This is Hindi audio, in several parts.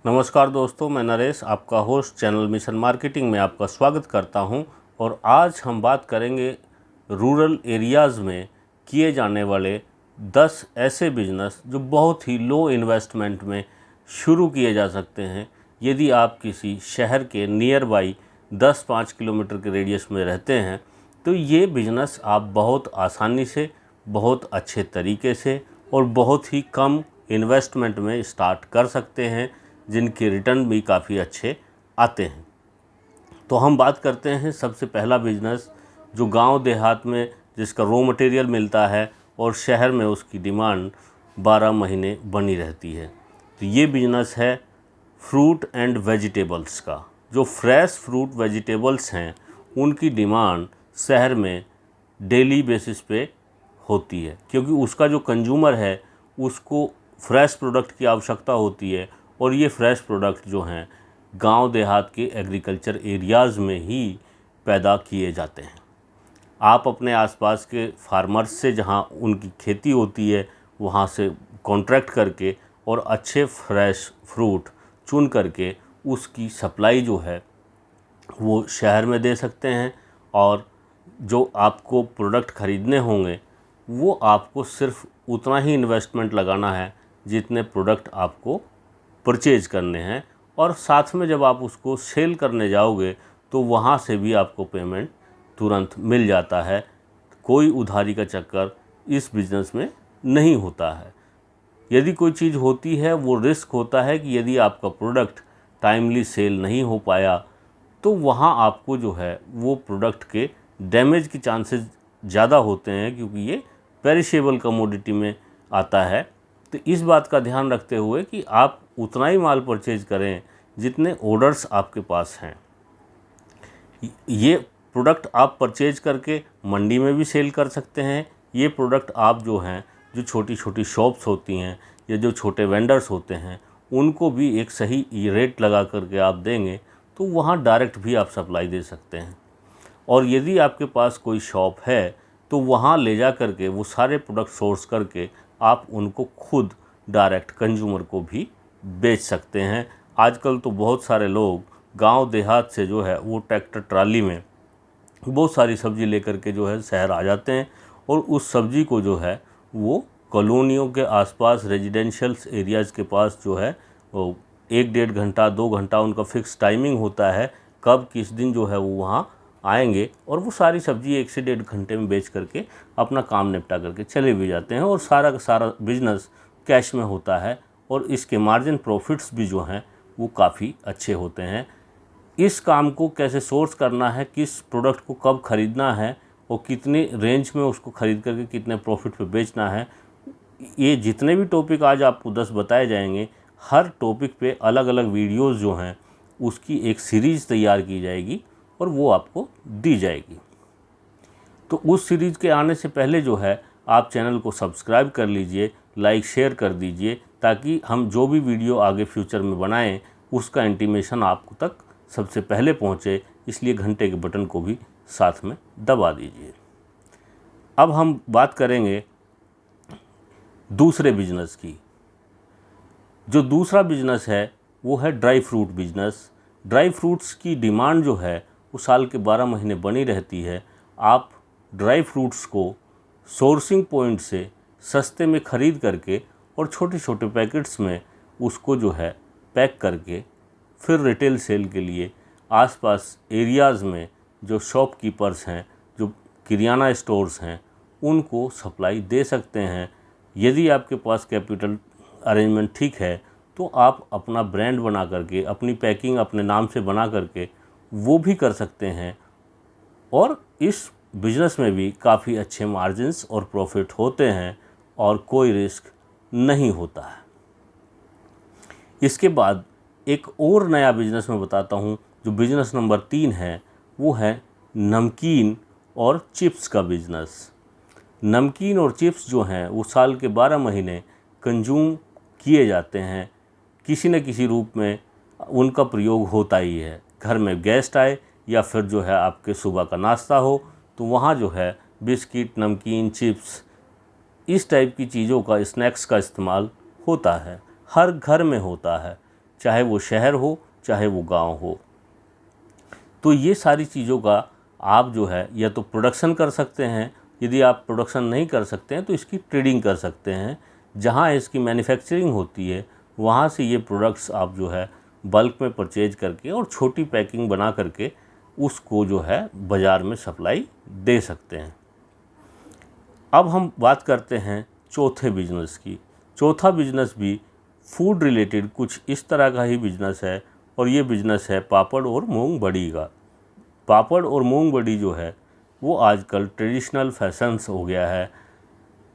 नमस्कार दोस्तों, मैं नरेश आपका होस्ट चैनल मिशन मार्केटिंग में आपका स्वागत करता हूं। और आज हम बात करेंगे रूरल एरियाज़ में किए जाने वाले 10 ऐसे बिजनेस जो बहुत ही लो इन्वेस्टमेंट में शुरू किए जा सकते हैं। यदि आप किसी शहर के नियर बाई 10-5 किलोमीटर के रेडियस में रहते हैं तो ये बिज़नेस आप बहुत आसानी से, बहुत अच्छे तरीके से और बहुत ही कम इन्वेस्टमेंट में स्टार्ट कर सकते हैं, जिनके रिटर्न भी काफ़ी अच्छे आते हैं। तो हम बात करते हैं सबसे पहला बिज़नेस जो गांव देहात में जिसका रॉ मटेरियल मिलता है और शहर में उसकी डिमांड 12 महीने बनी रहती है। तो ये बिज़नेस है फ्रूट एंड वेजिटेबल्स का। जो फ्रेश फ्रूट वेजिटेबल्स हैं उनकी डिमांड शहर में डेली बेसिस पे होती है, क्योंकि उसका जो कंज्यूमर है उसको फ्रेश प्रोडक्ट की आवश्यकता होती है। और ये फ्रेश प्रोडक्ट जो हैं गांव देहात के एग्रीकल्चर एरियाज़ में ही पैदा किए जाते हैं। आप अपने आसपास के फार्मर्स से जहां उनकी खेती होती है वहां से कॉन्ट्रैक्ट करके और अच्छे फ्रेश फ्रूट चुन करके उसकी सप्लाई जो है वो शहर में दे सकते हैं। और जो आपको प्रोडक्ट ख़रीदने होंगे वो आपको सिर्फ उतना ही इन्वेस्टमेंट लगाना है जितने प्रोडक्ट आपको परचेज करने हैं। और साथ में जब आप उसको सेल करने जाओगे तो वहाँ से भी आपको पेमेंट तुरंत मिल जाता है। कोई उधारी का चक्कर इस बिज़नेस में नहीं होता है। यदि कोई चीज़ होती है वो रिस्क होता है कि यदि आपका प्रोडक्ट टाइमली सेल नहीं हो पाया तो वहाँ आपको जो है वो प्रोडक्ट के डैमेज के चांसेस ज़्यादा होते हैं, क्योंकि ये पेरिशेबल कमोडिटी में आता है। तो इस बात का ध्यान रखते हुए कि आप उतना ही माल परचेज करें जितने ऑर्डर्स आपके पास हैं। ये प्रोडक्ट आप परचेज करके मंडी में भी सेल कर सकते हैं। ये प्रोडक्ट आप जो हैं, जो छोटी छोटी शॉप्स होती हैं या जो छोटे वेंडर्स होते हैं उनको भी एक सही रेट लगा करके आप देंगे तो वहाँ डायरेक्ट भी आप सप्लाई दे सकते हैं। और यदि आपके पास कोई शॉप है तो वहाँ ले जा करके वो सारे प्रोडक्ट सोर्स करके आप उनको खुद डायरेक्ट कंज्यूमर को भी बेच सकते हैं। आजकल तो बहुत सारे लोग गांव देहात से जो है वो ट्रैक्टर ट्राली में बहुत सारी सब्ज़ी लेकर के जो है शहर आ जाते हैं और उस सब्ज़ी को जो है वो कॉलोनियों के आसपास रेजिडेंशियल एरियाज़ के पास जो है वो 1-1.5 घंटा 2 घंटा उनका फ़िक्स टाइमिंग होता है कब किस दिन जो है वो वहाँ आएंगे और वो सारी सब्ज़ी 1 से 1.5 घंटे में बेच करके अपना काम निपटा करके चले भी जाते हैं। और सारा का सारा बिज़नेस कैश में होता है और इसके मार्जिन प्रॉफिट्स भी जो हैं वो काफ़ी अच्छे होते हैं। इस काम को कैसे सोर्स करना है, किस प्रोडक्ट को कब ख़रीदना है और कितने रेंज में उसको ख़रीद करके कितने प्रॉफिट पे बेचना है, ये जितने भी टॉपिक आज आपको 10 बताए जाएंगे, हर टॉपिक पे अलग अलग वीडियोज़ जो हैं उसकी एक सीरीज़ तैयार की जाएगी और वो आपको दी जाएगी। तो उस सीरीज़ के आने से पहले जो है आप चैनल को सब्सक्राइब कर लीजिए, लाइक शेयर कर दीजिए, ताकि हम जो भी वीडियो आगे फ्यूचर में बनाएं उसका इंटीमेशन आपको तक सबसे पहले पहुंचे। इसलिए घंटे के बटन को भी साथ में दबा दीजिए। अब हम बात करेंगे दूसरे बिजनेस की। जो दूसरा बिजनेस है वो है dry fruit business. Dry fruits की डिमांड जो है वो साल के 12 महीने बनी रहती है। आप ड्राई फ्रूट्स को सोर्सिंग पॉइंट से सस्ते में ख़रीद करके और छोटे छोटे पैकेट्स में उसको जो है पैक करके फिर रिटेल सेल के लिए आसपास एरियाज़ में जो शॉपकीपर्स हैं, जो किराना स्टोर्स हैं, उनको सप्लाई दे सकते हैं। यदि आपके पास कैपिटल अरेंजमेंट ठीक है तो आप अपना ब्रांड बना करके, अपनी पैकिंग अपने नाम से बना करके वो भी कर सकते हैं। और इस बिज़नेस में भी काफ़ी अच्छे मार्जिन्स और प्रॉफिट होते हैं और कोई रिस्क नहीं होता है। इसके बाद एक और नया बिज़नेस मैं बताता हूँ, जो बिज़नेस नंबर 3 है, वो है नमकीन और चिप्स का बिज़नेस। नमकीन और चिप्स जो हैं वो साल के 12 महीने कंज्यूम किए जाते हैं। किसी न किसी रूप में उनका प्रयोग होता ही है। घर में गेस्ट आए या फिर जो है आपके सुबह का नाश्ता हो तो वहाँ जो है बिस्किट, नमकीन, चिप्स, इस टाइप की चीज़ों का, स्नैक्स का इस्तेमाल होता है। हर घर में होता है, चाहे वो शहर हो चाहे वो गांव हो। तो ये सारी चीज़ों का आप जो है या तो प्रोडक्शन कर सकते हैं, यदि आप प्रोडक्शन नहीं कर सकते हैं तो इसकी ट्रेडिंग कर सकते हैं। जहाँ इसकी मैन्युफैक्चरिंग होती है वहाँ से ये प्रोडक्ट्स आप जो है बल्क में परचेज करके और छोटी पैकिंग बना करके उसको जो है बाज़ार में सप्लाई दे सकते हैं। अब हम बात करते हैं चौथे बिजनेस की। चौथा बिजनेस भी फूड रिलेटेड कुछ इस तरह का ही बिजनेस है और ये बिजनेस है पापड़ और मूंग बड़ी का। पापड़ और मूंग बड़ी जो है वो आजकल ट्रेडिशनल फैशंस हो गया है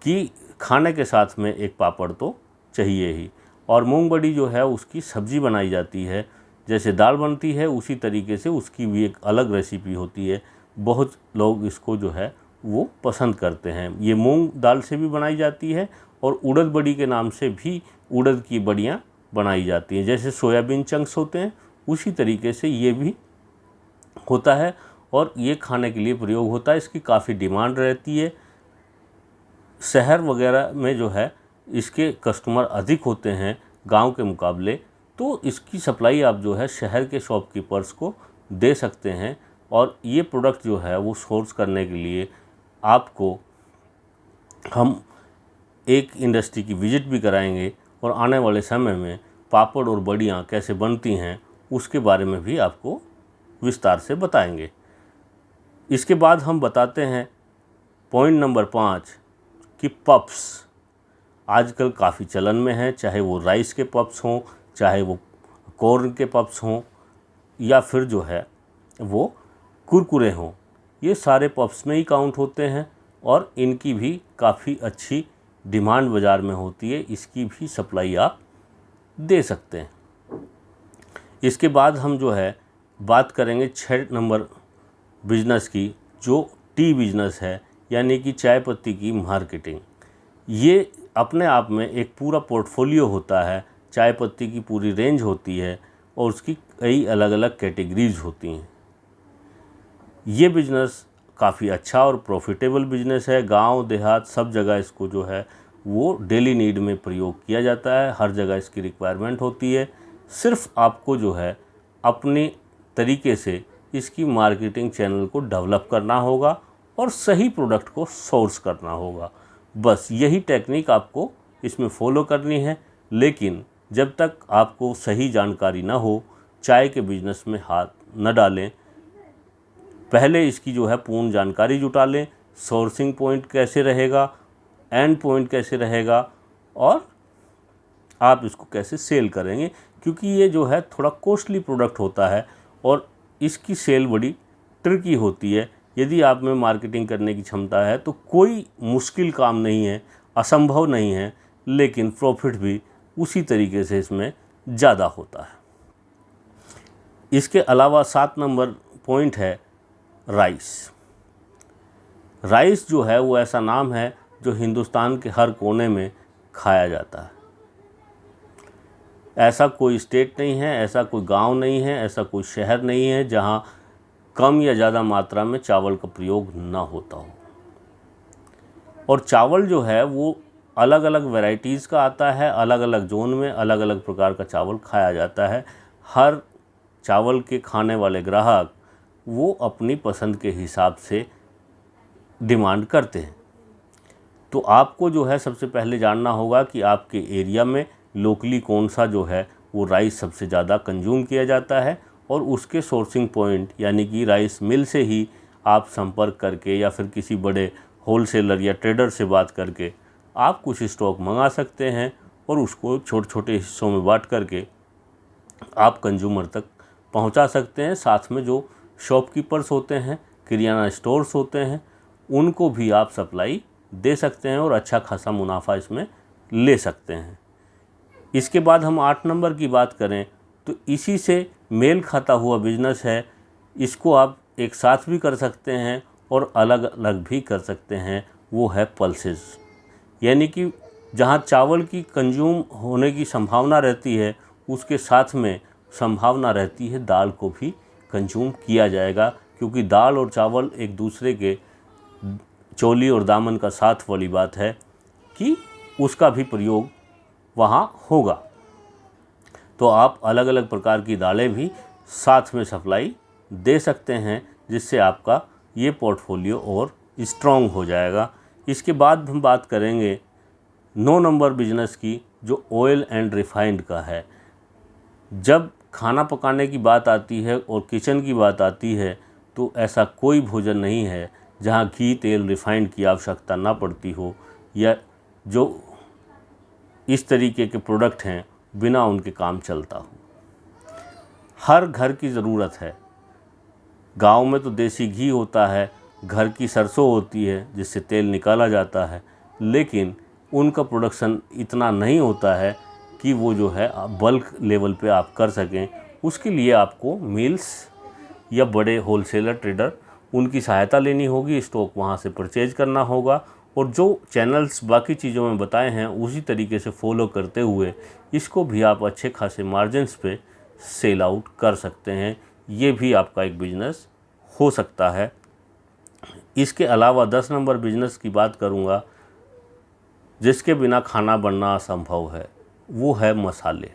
कि खाने के साथ में एक पापड़ तो चाहिए ही, और मूंग बड़ी जो है उसकी सब्ज़ी बनाई जाती है। जैसे दाल बनती है उसी तरीके से उसकी भी एक अलग रेसिपी होती है। बहुत लोग इसको जो है वो पसंद करते हैं। ये मूंग दाल से भी बनाई जाती है और उड़द बड़ी के नाम से भी उड़द की बड़ियाँ बनाई जाती हैं। जैसे सोयाबीन चंक्स होते हैं उसी तरीके से ये भी होता है और ये खाने के लिए प्रयोग होता है। इसकी काफ़ी डिमांड रहती है। शहर वगैरह में जो है इसके कस्टमर अधिक होते हैं गांव के मुकाबले, तो इसकी सप्लाई आप जो है शहर के शॉपकीपर्स को दे सकते हैं। और ये प्रोडक्ट जो है वो सोर्स करने के लिए आपको हम एक इंडस्ट्री की विज़िट भी कराएंगे और आने वाले समय में पापड़ और बड़ियाँ कैसे बनती हैं उसके बारे में भी आपको विस्तार से बताएंगे। इसके बाद हम बताते हैं पॉइंट नंबर 5 कि पप्स आजकल काफ़ी चलन में है। चाहे वो राइस के पप्स हों, चाहे वो कॉर्न के पप्स हों, या फिर जो है वो कुरकुरे हों, ये सारे पप्स में ही काउंट होते हैं और इनकी भी काफ़ी अच्छी डिमांड बाज़ार में होती है। इसकी भी सप्लाई आप दे सकते हैं। इसके बाद हम जो है बात करेंगे 6 नंबर बिजनेस की, जो टी बिजनेस है, यानी कि चाय पत्ती की मार्केटिंग। ये अपने आप में एक पूरा पोर्टफोलियो होता है। चाय पत्ती की पूरी रेंज होती है और उसकी कई अलग अलग कैटेगरीज होती हैं। ये बिज़नेस काफ़ी अच्छा और प्रॉफिटेबल बिज़नेस है। गांव देहात सब जगह इसको जो है वो डेली नीड में प्रयोग किया जाता है। हर जगह इसकी रिक्वायरमेंट होती है। सिर्फ आपको जो है अपनी तरीके से इसकी मार्केटिंग चैनल को डेवलप करना होगा और सही प्रोडक्ट को सोर्स करना होगा। बस यही टेक्निक आपको इसमें फॉलो करनी है। लेकिन जब तक आपको सही जानकारी ना हो, चाय के बिज़नेस में हाथ न डालें। पहले इसकी जो है पूर्ण जानकारी जुटा लें। सोर्सिंग पॉइंट कैसे रहेगा, एंड पॉइंट कैसे रहेगा और आप इसको कैसे सेल करेंगे, क्योंकि ये जो है थोड़ा कॉस्टली प्रोडक्ट होता है और इसकी सेल बड़ी ट्रिकी होती है। यदि आप में मार्केटिंग करने की क्षमता है तो कोई मुश्किल काम नहीं है, असंभव नहीं है, लेकिन प्रॉफिट भी उसी तरीके से इसमें ज़्यादा होता है। इसके अलावा 7 नंबर पॉइंट है राइस। राइस जो है वो ऐसा नाम है जो हिंदुस्तान के हर कोने में खाया जाता है। ऐसा कोई स्टेट नहीं है, ऐसा कोई गांव नहीं है, ऐसा कोई शहर नहीं है जहां कम या ज़्यादा मात्रा में चावल का प्रयोग ना होता हो। और चावल जो है वो अलग अलग वैरायटीज़ का आता है। अलग अलग जोन में अलग अलग प्रकार का चावल खाया जाता है। हर चावल के खाने वाले ग्राहक वो अपनी पसंद के हिसाब से डिमांड करते हैं। तो आपको जो है सबसे पहले जानना होगा कि आपके एरिया में लोकली कौन सा जो है वो राइस सबसे ज़्यादा कंज्यूम किया जाता है, और उसके सोर्सिंग पॉइंट यानी कि राइस मिल से ही आप संपर्क करके या फिर किसी बड़े होलसेलर या ट्रेडर से बात करके आप कुछ स्टॉक मंगा सकते हैं और उसको छोटे छोटे हिस्सों में बांट करके आप कंज्यूमर तक पहुंचा सकते हैं। साथ में जो शॉपकीपर्स होते हैं, किराना स्टोर्स होते हैं, उनको भी आप सप्लाई दे सकते हैं और अच्छा खासा मुनाफा इसमें ले सकते हैं। इसके बाद हम 8 नंबर की बात करें तो इसी से मेल खाता हुआ बिजनेस है। इसको आप एक साथ भी कर सकते हैं और अलग अलग भी कर सकते हैं। वो है पल्सेस, यानी कि जहाँ चावल की कंज्यूम होने की संभावना रहती है उसके साथ में संभावना रहती है दाल को भी कंज्यूम किया जाएगा, क्योंकि दाल और चावल एक दूसरे के चोली और दामन का साथ वाली बात है कि उसका भी प्रयोग वहाँ होगा। तो आप अलग अलग प्रकार की दालें भी साथ में सप्लाई दे सकते हैं, जिससे आपका ये पोर्टफोलियो और स्ट्रॉन्ग हो जाएगा। इसके बाद हम बात करेंगे 9 नंबर बिजनेस की, जो ऑयल एंड रिफाइंड का है। जब खाना पकाने की बात आती है और किचन की बात आती है तो ऐसा कोई भोजन नहीं है जहाँ घी, तेल, रिफाइंड की आवश्यकता ना पड़ती हो, या जो इस तरीके के प्रोडक्ट हैं बिना उनके काम चलता हो। हर घर की ज़रूरत है। गांव में तो देसी घी होता है, घर की सरसों होती है जिससे तेल निकाला जाता है, लेकिन उनका प्रोडक्शन इतना नहीं होता है कि वो जो है बल्क लेवल पे आप कर सकें। उसके लिए आपको मिल्स या बड़े होलसेलर ट्रेडर उनकी सहायता लेनी होगी, स्टॉक वहाँ से परचेज करना होगा, और जो चैनल्स बाकी चीज़ों में बताए हैं उसी तरीके से फॉलो करते हुए इसको भी आप अच्छे खासे मार्जिन्स पे सेल आउट कर सकते हैं। ये भी आपका एक बिजनेस हो सकता है। इसके अलावा 10 नंबर बिजनेस की बात करूँगा, जिसके बिना खाना बनना असंभव है, वो है मसाले।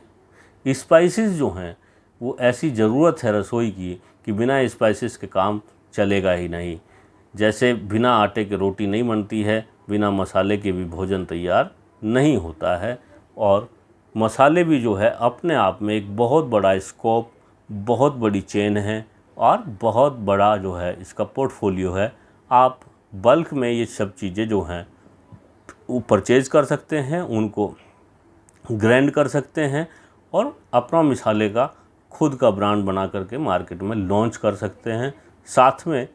स्पाइसेस जो हैं वो ऐसी ज़रूरत है रसोई की कि बिना स्पाइसेस के काम चलेगा ही नहीं। जैसे बिना आटे के रोटी नहीं बनती है, बिना मसाले के भी भोजन तैयार नहीं होता है। और मसाले भी जो है अपने आप में एक बहुत बड़ा स्कोप, बहुत बड़ी चेन है और बहुत बड़ा जो है इसका पोर्टफोलियो है। आप बल्क में ये सब चीज़ें जो हैं वो परचेज कर सकते हैं, उनको ग्राइंड कर सकते हैं और अपना मसाले का खुद का ब्रांड बना करके मार्केट में लॉन्च कर सकते हैं। साथ में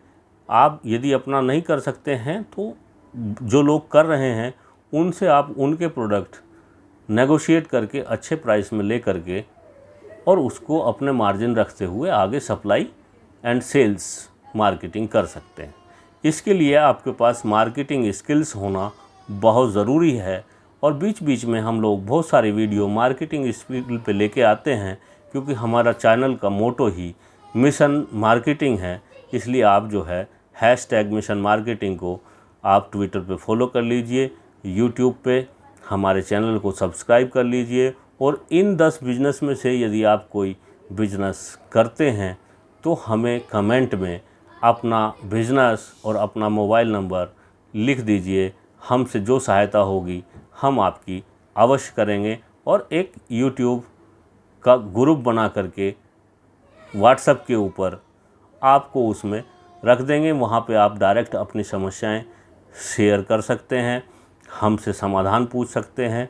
आप यदि अपना नहीं कर सकते हैं तो जो लोग कर रहे हैं उनसे आप उनके प्रोडक्ट नेगोशिएट करके अच्छे प्राइस में ले करके और उसको अपने मार्जिन रखते हुए आगे सप्लाई एंड सेल्स मार्केटिंग कर सकते हैं। इसके लिए आपके पास मार्केटिंग स्किल्स होना बहुत ज़रूरी है, और बीच बीच में हम लोग बहुत सारे वीडियो मार्केटिंग स्किल पे लेके आते हैं, क्योंकि हमारा चैनल का मोटो ही मिशन मार्केटिंग है। इसलिए आप जो है #मिशन मार्केटिंग को आप ट्विटर पे फॉलो कर लीजिए, यूट्यूब पे हमारे चैनल को सब्सक्राइब कर लीजिए, और इन 10 बिजनेस में से यदि आप कोई बिजनेस करते हैं तो हमें कमेंट में अपना बिजनेस और अपना मोबाइल नंबर लिख दीजिए। हमसे जो सहायता होगी हम आपकी अवश्य करेंगे, और एक यूट्यूब का ग्रुप बना करके व्हाट्सएप के ऊपर आपको उसमें रख देंगे। वहाँ पे आप डायरेक्ट अपनी समस्याएं शेयर कर सकते हैं, हमसे समाधान पूछ सकते हैं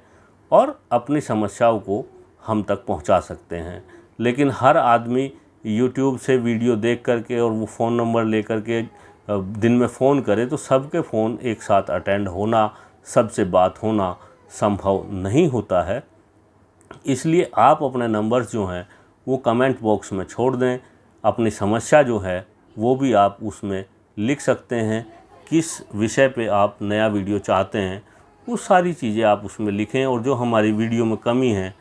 और अपनी समस्याओं को हम तक पहुँचा सकते हैं। लेकिन हर आदमी यूट्यूब से वीडियो देख करके और वो फ़ोन नंबर ले करके दिन में फ़ोन करे तो सबके फ़ोन एक साथ अटेंड होना, सबसे बात होना संभव नहीं होता है। इसलिए आप अपने नंबर्स जो हैं वो कमेंट बॉक्स में छोड़ दें। अपनी समस्या जो है वो भी आप उसमें लिख सकते हैं, किस विषय पे आप नया वीडियो चाहते हैं वो सारी चीज़ें आप उसमें लिखें, और जो हमारी वीडियो में कमी है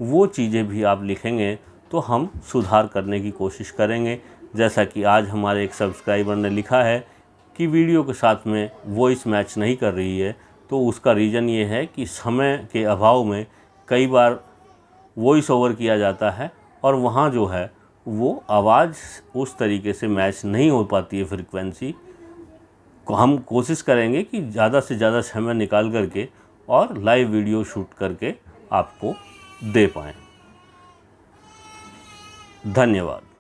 वो चीज़ें भी आप लिखेंगे तो हम सुधार करने की कोशिश करेंगे। जैसा कि आज हमारे एक सब्सक्राइबर ने लिखा है कि वीडियो के साथ में वॉइस मैच नहीं कर रही है, तो उसका रीज़न ये है कि समय के अभाव में कई बार वॉइस ओवर किया जाता है और वहाँ जो है वो आवाज़ उस तरीके से मैच नहीं हो पाती है फ्रीक्वेंसी को। हम कोशिश करेंगे कि ज़्यादा से ज़्यादा समय निकाल करके और लाइव वीडियो शूट करके आपको दे पाएँ। धन्यवाद।